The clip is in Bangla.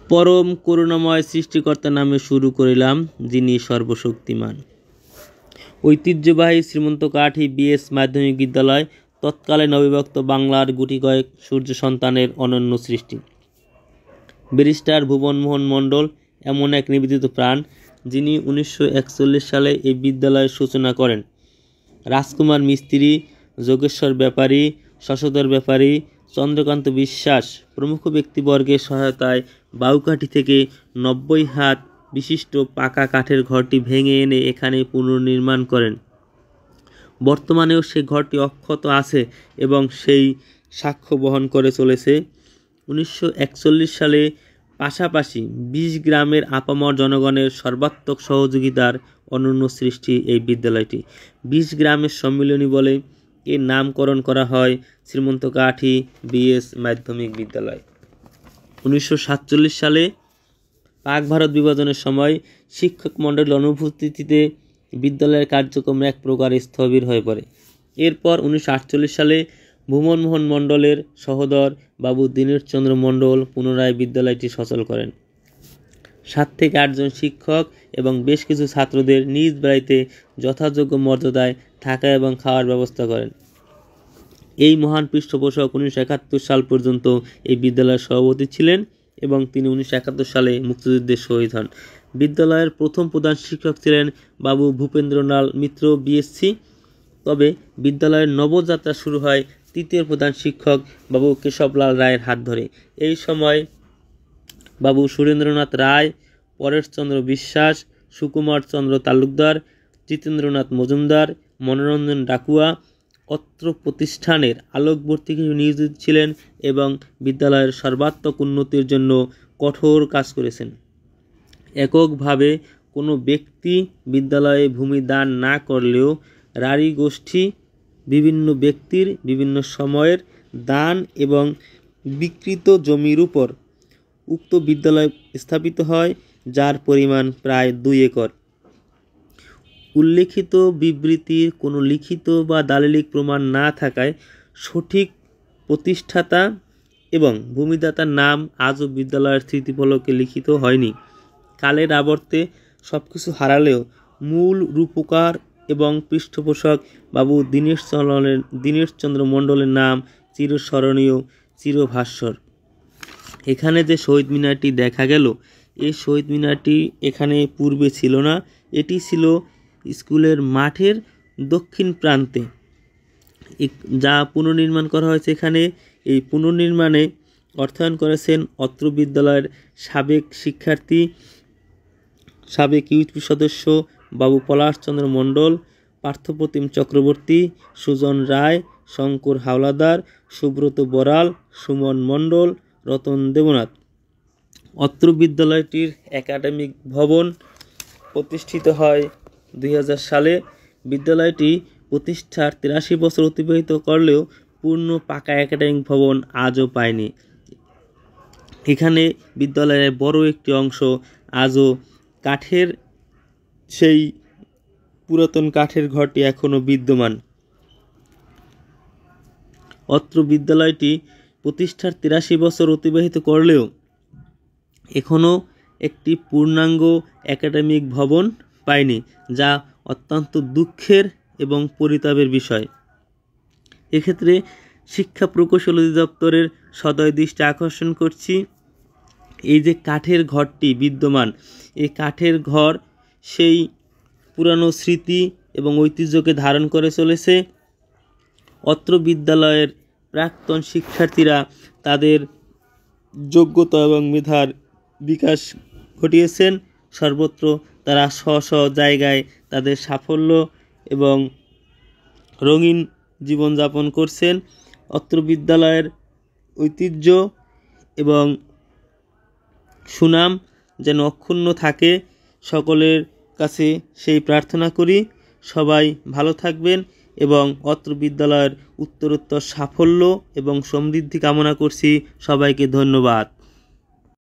পরম করুণাময় সৃষ্টিকর্তার নামে শুরু করিলাম, যিনি সর্বশক্তিমান। ঐতিহ্যবাহী শ্রীমন্তকাঠি বিএস মাধ্যমিক বিদ্যালয় তৎকালে নববিভক্ত বাংলার গুটি কয়েক সূর্য সন্তানের অনন্য সৃষ্টি। ব্যারিস্টার ভুবনমোহন মণ্ডল এমন এক নিবেদিত প্রাণ, যিনি 1941 সালে এই বিদ্যালয়ের সূচনা করেন। রাজকুমার মিস্ত্রি, যোগেশ্বর ব্যাপারী, শশধর ব্যাপারী, চন্দ্রকান্ত বিশ্বাস প্রমুখ ব্যক্তিবর্গের সহায়তায় বাউকাঠি থেকে 90 হাত বিশিষ্ট পাকা কাঠের ঘরটি ভেঙে এনে এখানে পুনর্নির্মাণ করেন। বর্তমানেও সে ঘরটি অক্ষত আছে এবং সেই সাক্ষ্য বহন করে চলেছে। 1941 সালে পাশাপাশি 20 গ্রামের আপামর জনগণের সর্বাত্মক সহযোগিতার অনন্য সৃষ্টি এই বিদ্যালয়টি। 20 গ্রামের সম্মিলনী বলে এর নামকরণ করা হয় শ্রীমন্তকাঠি বিএস মাধ্যমিক বিদ্যালয়। 1947 সালে পাক ভারত বিভাজনের সময় শিক্ষক মণ্ডলের অনুপস্থিতিতে বিদ্যালয়ের কার্যক্রম এক প্রকার স্থবির হয়ে পড়ে। এরপর 1948 সালে ভুবনমোহন মণ্ডলের সহোদর বাবু দীনেশচন্দ্র মণ্ডল পুনরায় বিদ্যালয়টি সচল করেন। 7 থেকে 8 জন শিক্ষক এবং বেশ কিছু ছাত্রদের নিজ বাড়িতে যথাযোগ্য মর্যাদায় থাকা এবং খাওয়ার ব্যবস্থা করেন। এই মহান পৃষ্ঠপোষক 1971 সাল পর্যন্ত এই বিদ্যালয়ের সভাপতি ছিলেন এবং তিনি 1971 সালে মুক্তিযুদ্ধে শহীদ হন। বিদ্যালয়ের প্রথম প্রধান শিক্ষক ছিলেন বাবু ভূপেন্দ্রলাল মিত্র বিএসসি। তবে বিদ্যালয়ের নবযাত্রা শুরু হয় তৃতীয় প্রধান শিক্ষক বাবু কেশবলাল রায়ের হাত ধরে। এই সময় বাবু সুরেন্দ্রনাথ রায়, পরেশচন্দ্র বিশ্বাস, সুকুমার চন্দ্র তালুকদার, জিতেন্দ্রনাথ মজুমদার, মনোরঞ্জন ডাকুয়া অত্র প্রতিষ্ঠানের আলোকবর্তী হিসেবে নিয়োজিত ছিলেন এবং বিদ্যালয়ের সর্বাত্মক উন্নতির জন্য কঠোর কাজ করেছেন। এককভাবে কোনো ব্যক্তি বিদ্যালয়ে ভূমি দান না করলেও রাঢ়ী গোষ্ঠী বিভিন্ন ব্যক্তির বিভিন্ন সময়ের দান এবং বিক্রিত জমির উপর উক্ত বিদ্যালয় স্থাপিত হয়, যার পরিমাণ প্রায় 2 একর। উল্লেখিত বিবৃতির কোনো লিখিত বা দালিলিক প্রমাণ না থাকায় সঠিক প্রতিষ্ঠাতা এবং ভূমিদাতার নাম আজও বিদ্যালয়ের স্মৃতিফলকে লিখিত হয়নি। কালের আবর্তে সব কিছু হারালেও মূল রূপকার এবং পৃষ্ঠপোষক বাবু দীনেশচন্দ্র মণ্ডলের নাম চিরস্মরণীয়, চিরভাস্বর। এখানে যে শহীদ মিনারটি দেখা গেল, এই শহীদ মিনারটি এখানে পূর্বে ছিল না। এটি ছিল স্কুলের মাঠের দক্ষিণ প্রান্তে, যা পুনর্নির্মাণ করা হয়েছে এখানে। এই পুনর্নির্মাণে অর্থায়ন করেছেন অত্র বিদ্যালয়ের সাবেক শিক্ষার্থী, সাবেক ইউপি সদস্য বাবু পলাশচন্দ্র মণ্ডল, পার্থপ্রতিম চক্রবর্তী, সুজন রায়, শঙ্কর হাওলাদার, সুব্রত বড়াল, সুমন মণ্ডল, রতন দেবনাথ। অত্র বিদ্যালয়টির একাডেমিক ভবন প্রতিষ্ঠিত হয় 2000 সালে। বিদ্যালয়টি প্রতিষ্ঠার 83 বছর অতিবাহিত করলেও পূর্ণ পাকা একাডেমিক ভবন আজও পায়নি। এখানে বিদ্যালয়ের বড় একটি অংশ আজও কাঠের, সেই পুরাতন কাঠের ঘরটি এখনও বিদ্যমান। অত্র বিদ্যালয়টি প্রতিষ্ঠার 83 বছর অতিবাহিত করলেও এখনও একটি পূর্ণাঙ্গ একাডেমিক ভবন পায়নি, যা অত্যন্ত দুঃখের এবং পরিতাপের বিষয়। এক্ষেত্রে শিক্ষা প্রকৌশল অধিদপ্তরের সদয় দৃষ্টি আকর্ষণ করছি। এই যে কাঠের ঘরটি বিদ্যমান, এই কাঠের ঘর সেই পুরানো স্মৃতি এবং ঐতিহ্যকে ধারণ করে চলেছে। অত্র বিদ্যালয়ের প্রাক্তন শিক্ষার্থীরা তাদের যোগ্যতা এবং মেধার বিকাশ ঘটিয়েছেন। সর্বত্র তারা স্ব জায়গায় তাদের সাফল্য এবং রঙিন জীবনযাপন করছেন। অত্র বিদ্যালয়ের ঐতিহ্য এবং সুনাম যেন অক্ষুণ্ণ থাকে, সকলের কাছে সেই প্রার্থনা করি। সবাই ভালো থাকবেন এবং অত্র বিদ্যালয়ের উত্তরোত্তর সাফল্য এবং সমৃদ্ধি কামনা করছি। সবাইকে ধন্যবাদ।